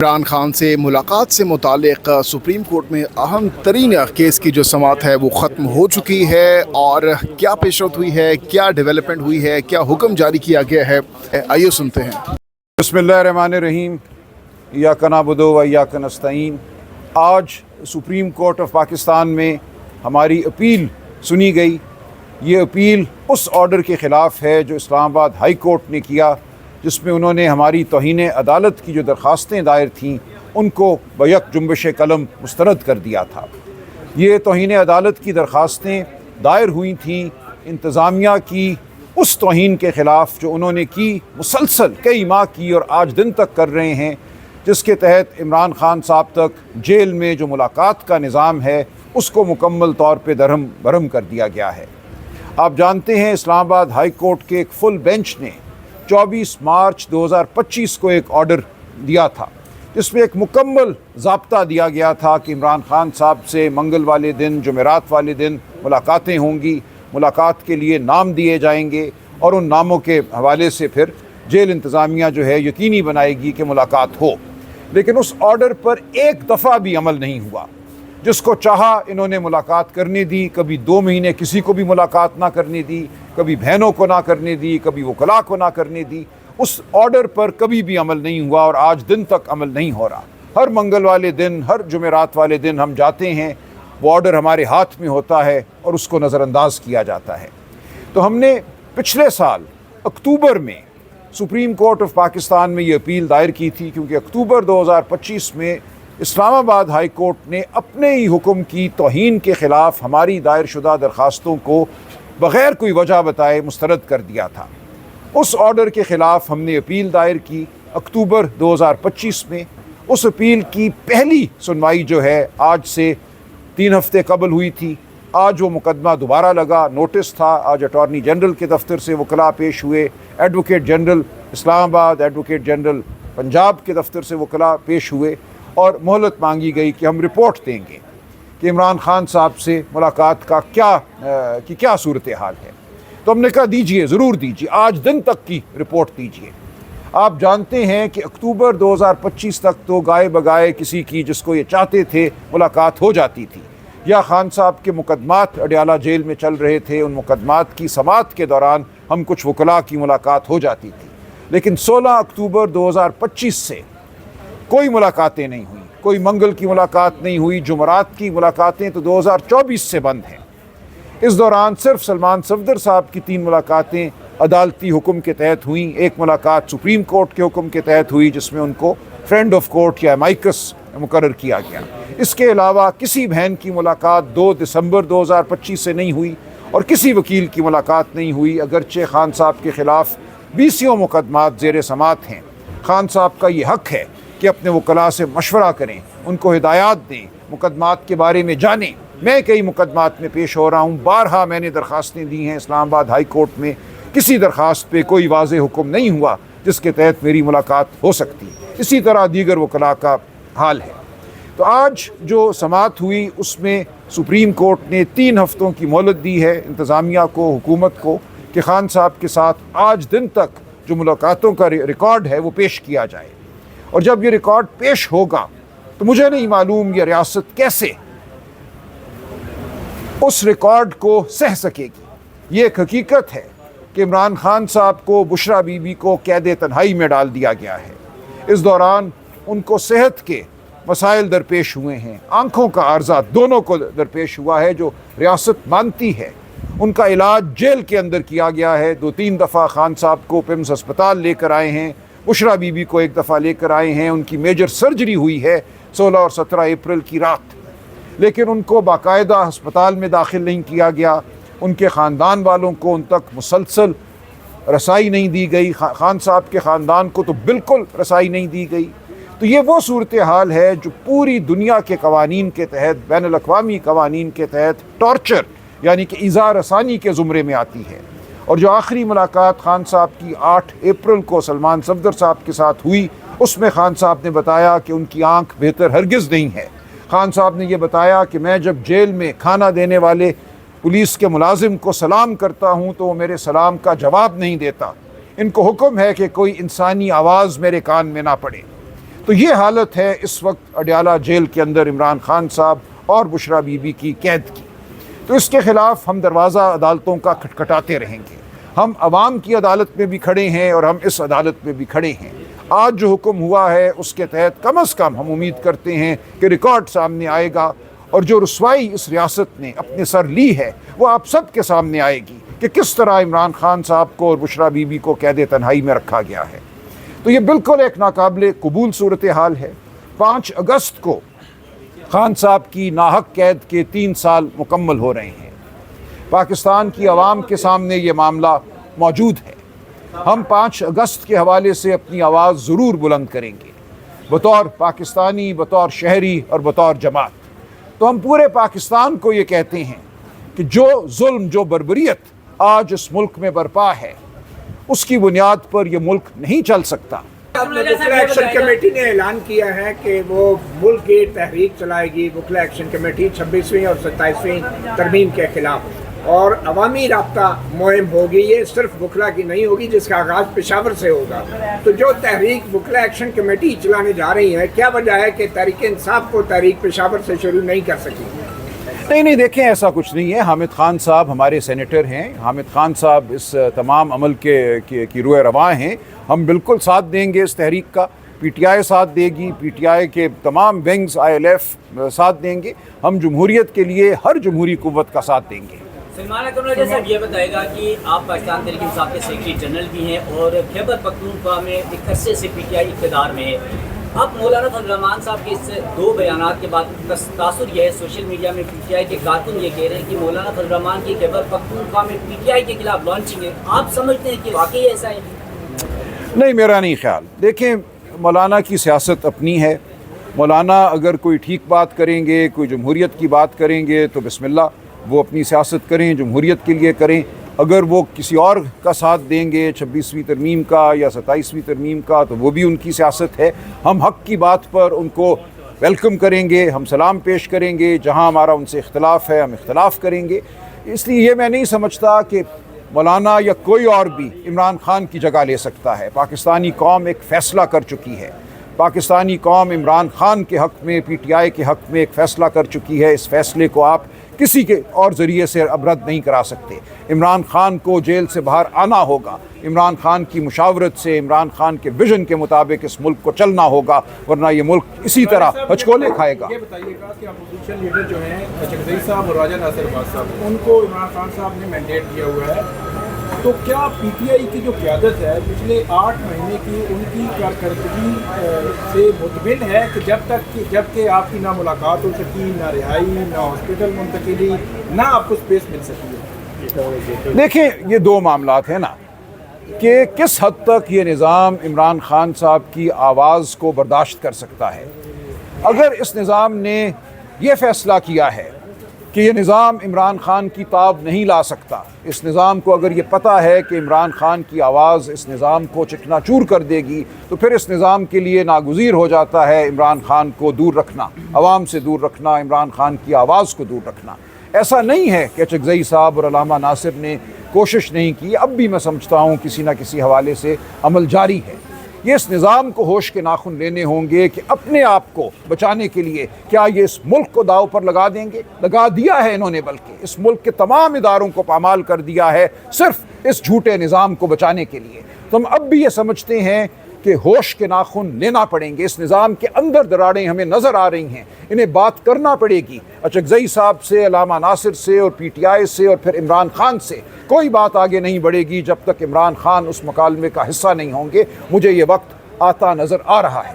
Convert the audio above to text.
عمران خان سے ملاقات سے متعلق سپریم کورٹ میں اہم ترین کیس کی جو سماعت ہے وہ ختم ہو چکی ہے، اور کیا پیش رفت ہوئی ہے، کیا ڈیولپمنٹ ہوئی ہے، کیا حکم جاری کیا گیا ہے، آئیے سنتے ہیں۔ بسم اللہ الرحمن الرحیم، ایاک نعبد و ایاک نستعین۔ آج سپریم کورٹ آف پاکستان میں ہماری اپیل سنی گئی۔ یہ اپیل اس آرڈر کے خلاف ہے جو اسلام آباد ہائی کورٹ نے کیا، جس میں انہوں نے ہماری توہین عدالت کی جو درخواستیں دائر تھیں ان کو بیک جنبش قلم مسترد کر دیا تھا۔ یہ توہین عدالت کی درخواستیں دائر ہوئی تھیں انتظامیہ کی اس توہین کے خلاف جو انہوں نے کی، مسلسل کئی ماہ کی اور آج دن تک کر رہے ہیں، جس کے تحت عمران خان صاحب تک جیل میں جو ملاقات کا نظام ہے اس کو مکمل طور پہ درہم برہم کر دیا گیا ہے۔ آپ جانتے ہیں اسلام آباد ہائی کورٹ کے ایک فل بینچ نے 24 مارچ 2025 کو ایک آرڈر دیا تھا، جس میں ایک مکمل ضابطہ دیا گیا تھا کہ عمران خان صاحب سے منگل والے دن، جمعرات والے دن ملاقاتیں ہوں گی، ملاقات کے لیے نام دیے جائیں گے، اور ان ناموں کے حوالے سے پھر جیل انتظامیہ جو ہے یقینی بنائے گی کہ ملاقات ہو۔ لیکن اس آرڈر پر ایک دفعہ بھی عمل نہیں ہوا۔ جس کو چاہا انہوں نے ملاقات کرنے دی، کبھی 2 مہینے کسی کو بھی ملاقات نہ کرنے دی، کبھی بہنوں کو نہ کرنے دی، کبھی وکلاء کو نہ کرنے دی۔ اس آرڈر پر کبھی بھی عمل نہیں ہوا اور آج دن تک عمل نہیں ہو رہا۔ ہر منگل والے دن، ہر جمعرات والے دن ہم جاتے ہیں، وہ آرڈر ہمارے ہاتھ میں ہوتا ہے اور اس کو نظر انداز کیا جاتا ہے۔ تو ہم نے پچھلے سال اکتوبر میں سپریم کورٹ آف پاکستان میں یہ اپیل دائر کی تھی، کیونکہ اکتوبر 2025 میں اسلام آباد ہائی کورٹ نے اپنے ہی حکم کی توہین کے خلاف ہماری دائر شدہ درخواستوں کو بغیر کوئی وجہ بتائے مسترد کر دیا تھا۔ اس آرڈر کے خلاف ہم نے اپیل دائر کی اکتوبر 2025 میں۔ اس اپیل کی پہلی سنوائی جو ہے آج سے 3 ہفتے قبل ہوئی تھی۔ آج وہ مقدمہ دوبارہ لگا، نوٹس تھا۔ آج اٹارنی جنرل کے دفتر سے وکلاء پیش ہوئے، ایڈوکیٹ جنرل اسلام آباد، ایڈوکیٹ جنرل پنجاب کے دفتر سے وکلاء پیش ہوئے، اور مہلت مانگی گئی کہ ہم رپورٹ دیں گے کہ عمران خان صاحب سے ملاقات کا کیا صورتحال ہے۔ تو ہم نے کہا دیجئے، ضرور دیجئے، آج دن تک کی رپورٹ دیجئے۔ آپ جانتے ہیں کہ اکتوبر 2025 تک تو گائے بگائے کسی کی جس کو یہ چاہتے تھے ملاقات ہو جاتی تھی، یا خان صاحب کے مقدمات اڈیالہ جیل میں چل رہے تھے، ان مقدمات کی سماعت کے دوران ہم کچھ وکلاء کی ملاقات ہو جاتی تھی۔ لیکن 16 اکتوبر 2025 سے کوئی ملاقاتیں نہیں ہوئیں، کوئی منگل کی ملاقات نہیں ہوئی، جمعرات کی ملاقاتیں تو 2024 سے بند ہیں۔ اس دوران صرف سلمان صفدر صاحب کی 3 ملاقاتیں عدالتی حکم کے تحت ہوئیں۔ ایک ملاقات سپریم کورٹ کے حکم کے تحت ہوئی، جس میں ان کو فرینڈ آف کورٹ یا امائکس مقرر کیا گیا۔ اس کے علاوہ کسی بہن کی ملاقات 2 دسمبر 2025 سے نہیں ہوئی، اور کسی وکیل کی ملاقات نہیں ہوئی، اگرچہ خان صاحب کے خلاف 20 مقدمات زیر سماعت ہیں۔ خان صاحب کا یہ حق ہے کہ اپنے وکلاء سے مشورہ کریں، ان کو ہدایات دیں، مقدمات کے بارے میں جانیں۔ میں کئی مقدمات میں پیش ہو رہا ہوں، بارہا میں نے درخواستیں دی ہیں اسلام آباد ہائی کورٹ میں، کسی درخواست پہ کوئی واضح حکم نہیں ہوا جس کے تحت میری ملاقات ہو سکتی۔ اسی طرح دیگر وکلاء کا حال ہے۔ تو آج جو سماعت ہوئی اس میں سپریم کورٹ نے 3 ہفتوں کی مہلت دی ہے انتظامیہ کو، حکومت کو، کہ خان صاحب کے ساتھ آج دن تک جو ملاقاتوں کا ریکارڈ ہے وہ پیش کیا جائے۔ اور جب یہ ریکارڈ پیش ہوگا تو مجھے نہیں معلوم یہ ریاست کیسے اس ریکارڈ کو سہ سکے گی۔ یہ ایک حقیقت ہے کہ عمران خان صاحب کو، بشرا بی بی کو قید تنہائی میں ڈال دیا گیا ہے۔ اس دوران ان کو صحت کے مسائل درپیش ہوئے ہیں، آنکھوں کا عارضہ دونوں کو درپیش ہوا ہے جو ریاست مانتی ہے۔ ان کا علاج جیل کے اندر کیا گیا ہے۔ 2-3 دفعہ خان صاحب کو پمز ہسپتال لے کر آئے ہیں، بشرا بی بی کو 1 دفعہ لے کر آئے ہیں۔ ان کی میجر سرجری ہوئی ہے 16 اور 17 اپریل کی رات، لیکن ان کو باقاعدہ ہسپتال میں داخل نہیں کیا گیا۔ ان کے خاندان والوں کو ان تک مسلسل رسائی نہیں دی گئی، خان صاحب کے خاندان کو تو بالکل رسائی نہیں دی گئی۔ تو یہ وہ صورتحال ہے جو پوری دنیا کے قوانین کے تحت، بین الاقوامی قوانین کے تحت ٹارچر یعنی کہ ایذا رسانی کے زمرے میں آتی ہے۔ اور جو آخری ملاقات خان صاحب کی 8 اپریل کو سلمان صفدر صاحب کے ساتھ ہوئی، اس میں خان صاحب نے بتایا کہ ان کی آنکھ بہتر ہرگز نہیں ہے۔ خان صاحب نے یہ بتایا کہ میں جب جیل میں کھانا دینے والے پولیس کے ملازم کو سلام کرتا ہوں تو وہ میرے سلام کا جواب نہیں دیتا، ان کو حکم ہے کہ کوئی انسانی آواز میرے کان میں نہ پڑے۔ تو یہ حالت ہے اس وقت اڈیالہ جیل کے اندر عمران خان صاحب اور بشرا بی بی کی قید کی. تو اس کے خلاف ہم دروازہ عدالتوں کا کھٹکھٹاتے رہیں گے. ہم عوام کی عدالت میں بھی کھڑے ہیں اور ہم اس عدالت میں بھی کھڑے ہیں. آج جو حکم ہوا ہے اس کے تحت کم از کم ہم امید کرتے ہیں کہ ریکارڈ سامنے آئے گا، اور جو رسوائی اس ریاست نے اپنے سر لی ہے وہ آپ سب کے سامنے آئے گی کہ کس طرح عمران خان صاحب کو اور بشرا بی بی کو قید تنہائی میں رکھا گیا ہے. تو یہ بالکل ایک ناقابل قبول صورتحال ہے. 5 اگست کو خان صاحب کی ناحق قید کے 3 سال مکمل ہو رہے ہیں. پاکستان کی عوام کے سامنے یہ معاملہ موجود ہے. ہم 5 اگست کے حوالے سے اپنی آواز ضرور بلند کریں گے بطور پاکستانی، بطور شہری اور بطور جماعت. تو ہم پورے پاکستان کو یہ کہتے ہیں کہ جو ظلم، جو بربریت آج اس ملک میں برپا ہے، اس کی بنیاد پر یہ ملک نہیں چل سکتا. وکلا ایکشن کمیٹی نے اعلان کیا ہے کہ وہ ملک کی تحریک چلائے گی. وکلا ایکشن کمیٹی 26ویں اور 27ویں ترمیم کے خلاف اور عوامی رابطہ مہم ہوگی. یہ صرف وکلا کی نہیں ہوگی جس کا آغاز پشاور سے ہوگا. تو جو تحریک وکلا ایکشن کمیٹی چلانے جا رہی ہے، کیا وجہ ہے کہ تحریک انصاف کو تحریک پشاور سے شروع نہیں کر سکی؟ نہیں دیکھیں، ایسا کچھ نہیں ہے. حامد خان صاحب ہمارے سینیٹر ہیں. حامد خان صاحب اس تمام عمل کی روئے رواں ہیں. ہم بالکل ساتھ دیں گے اس تحریک کا. پی ٹی آئی ساتھ دے گی، پی ٹی آئی کے تمام ونگز، ILF ساتھ دیں گے. ہم جمہوریت کے لیے ہر جمہوری قوت کا ساتھ دیں گے. سلمان اکرم راجہ صاحب یہ بتائے گا کہ آپ پاکستان تحریک انصاف کے سیکرٹری جنرل بھی ہیں اور خیبر پختونخوا میں ایک عرصے سے پی ٹی آئی اقتدار میں ہے. اب مولانا فضل الرحمان صاحب کے اس 2 بیانات کے بعد تاثر یہ ہے سوشل میڈیا میں، پی ٹی آئی کے کارکن یہ کہہ رہے ہیں کہ مولانا فضل الرحمان کی خیبر پختونخوا میں پی ٹی آئی کے خلاف لانچنگ ہے. آپ سمجھتے ہیں کہ واقعی ایسا ہے؟ نہیں، میرا نہیں خیال. دیکھیں، مولانا کی سیاست اپنی ہے. مولانا اگر کوئی ٹھیک بات کریں گے، کوئی جمہوریت کی بات کریں گے تو بسم اللہ، وہ اپنی سیاست کریں، جمہوریت کے لیے کریں. اگر وہ کسی اور کا ساتھ دیں گے 26ویں ترمیم کا یا 27ویں ترمیم کا تو وہ بھی ان کی سیاست ہے. ہم حق کی بات پر ان کو ویلکم کریں گے، ہم سلام پیش کریں گے. جہاں ہمارا ان سے اختلاف ہے ہم اختلاف کریں گے. اس لیے یہ میں نہیں سمجھتا کہ مولانا یا کوئی اور بھی عمران خان کی جگہ لے سکتا ہے. پاکستانی قوم ایک فیصلہ کر چکی ہے. پاکستانی قوم عمران خان کے حق میں، پی ٹی آئی کے حق میں ایک فیصلہ کر چکی ہے. اس فیصلے کو آپ کسی کے اور ذریعے سے اب رد نہیں کرا سکتے. عمران خان کو جیل سے باہر آنا ہوگا. عمران خان کی مشاورت سے، عمران خان کے ویژن کے مطابق اس ملک کو چلنا ہوگا، ورنہ یہ ملک اسی طرح ہچکولے کھائے گا. یہ بتائیے گا کہ اپوزیشن لیڈر جو ہیں اچکزئی صاحب اور راجہ ناصر عباس صاحب، ان کو عمران خان صاحب نے مینڈیٹ دیا ہوا ہے. تو کیا پی ٹی آئی کی جو قیادت ہے پچھلے 8 مہینے کی ان کی کارکردگی سے مطمئن ہے کہ جب کہ آپ کی نہ ملاقات ہو سکی، نہ رہائی، نہ ہاسپٹل منتقلی، نہ آپ کو اسپیس مل سکی ہے؟ دیکھیں، یہ 2 معاملات ہیں نا کہ کس حد تک یہ نظام عمران خان صاحب کی آواز کو برداشت کر سکتا ہے. اگر اس نظام نے یہ فیصلہ کیا ہے کہ یہ نظام عمران خان کی تاب نہیں لا سکتا، اس نظام کو اگر یہ پتہ ہے کہ عمران خان کی آواز اس نظام کو چکنا چور کر دے گی، تو پھر اس نظام کے لیے ناگزیر ہو جاتا ہے عمران خان کو دور رکھنا، عوام سے دور رکھنا، عمران خان کی آواز کو دور رکھنا. ایسا نہیں ہے کہ اچکزئی صاحب اور علامہ ناصر نے کوشش نہیں کی. اب بھی میں سمجھتا ہوں کسی نہ کسی حوالے سے عمل جاری ہے. یہ اس نظام کو ہوش کے ناخن لینے ہوں گے کہ اپنے آپ کو بچانے کے لیے کیا یہ اس ملک کو داؤ پر لگا دیں گے. لگا دیا ہے انہوں نے، بلکہ اس ملک کے تمام اداروں کو پامال کر دیا ہے صرف اس جھوٹے نظام کو بچانے کے لیے. تو ہم اب بھی یہ سمجھتے ہیں کہ ہوش کے ناخن لینا پڑیں گے. اس نظام کے اندر دراڑیں ہمیں نظر آ رہی ہیں، انہیں بات کرنا پڑے گی. اچکزئی صاحب سے، علامہ ناصر سے اور پی ٹی آئی سے اور پھر عمران خان سے کوئی بات آگے نہیں بڑھے گی جب تک عمران خان اس مکالمے کا حصہ نہیں ہوں گے. مجھے یہ وقت آتا نظر آ رہا ہے.